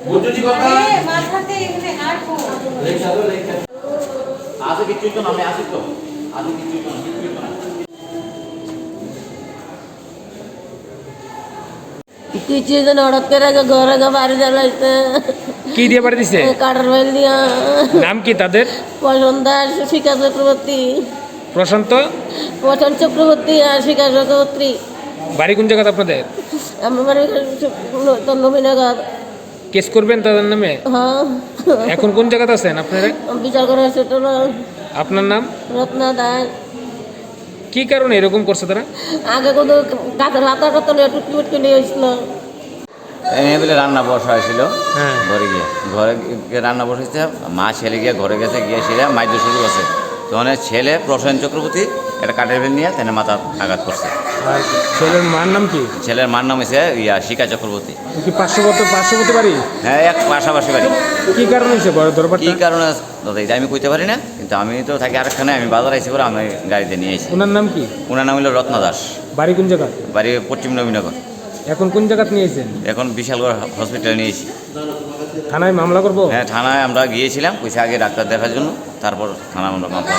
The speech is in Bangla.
বুঝছি কথা মাথাতে এখানে আটকো লেখা দাও লেখা আজকে কিছু তো নামে আসি তো আজকে কিছু তো না কিছু জন হঠাৎ করে ঘরে বাড়ি জ্বালাইছে। কি দিয়ে বাড়ি দিছে? কাঠের বাইল দিয়া। নাম কি তাদের? পছন্দ দাস, শিখা চক্রবর্তী। প্রশান্ত? পছন্দ চক্রবর্তী আর শিখা চক্রবর্তী। বাড়ি কোন জায়গাতে আপনাদের? আমার বাড়ি নবীনগর। কেস করবেন তাদের নামে? হ্যাঁ। এখন কোন জায়গাতে আছেন আপনারা? বিচার করা হচ্ছে তো। আপনার নাম? রত্না দাস। কি কারণে এরকম করছে তারা? আগে কোনো কাঠের হাতা টাতা টুটকি মুটকি নিয়ে এসেছিল। এই বলে রান্না বসা হয়েছিল হ্যাঁ। ঘরে গিয়ে রান্না বসেছে, মা ছেলে গিয়ে ঘরে গেছে, গিয়ে সেটা মাইজো শুরু আছে। তখন ছেলে প্রসেন চক্রবর্তী একটা কাঠের বেল নিয়ে তেনে মাথা আঘাত করছে। আর ছেলের মার নাম কি? ছেলের মার নাম হয়েছে শিখা চক্রবর্তী। কি পার্শ্ববর্তী বাড়ি? হ্যাঁ, এক পাশাপাশি বাড়ি। কি কারণে হয়েছে বড় দরবার? কী কারণে দাদা এটা আমি কইতে পারি না, কিন্তু আমি তো থাকি আরেকখানে, আমি বাজার আইসি করে আমি গাড়িতে নিয়ে এসেছি। ওনার নাম কি? ওনার নাম হলো রত্না দাস। বাড়ি কোন জায়গা? বাড়ি পশ্চিম নবীনগর। এখন কোন জায়গাতে নিয়েছেন? এখন বিশালগড় হসপিটালে নিয়েছি। থানায় মামলা করবো? হ্যাঁ, থানায় আমরা গিয়েছিলাম, পয়সা আগে ডাক্তার দেখার জন্য, তারপর থানা আমরা মামলা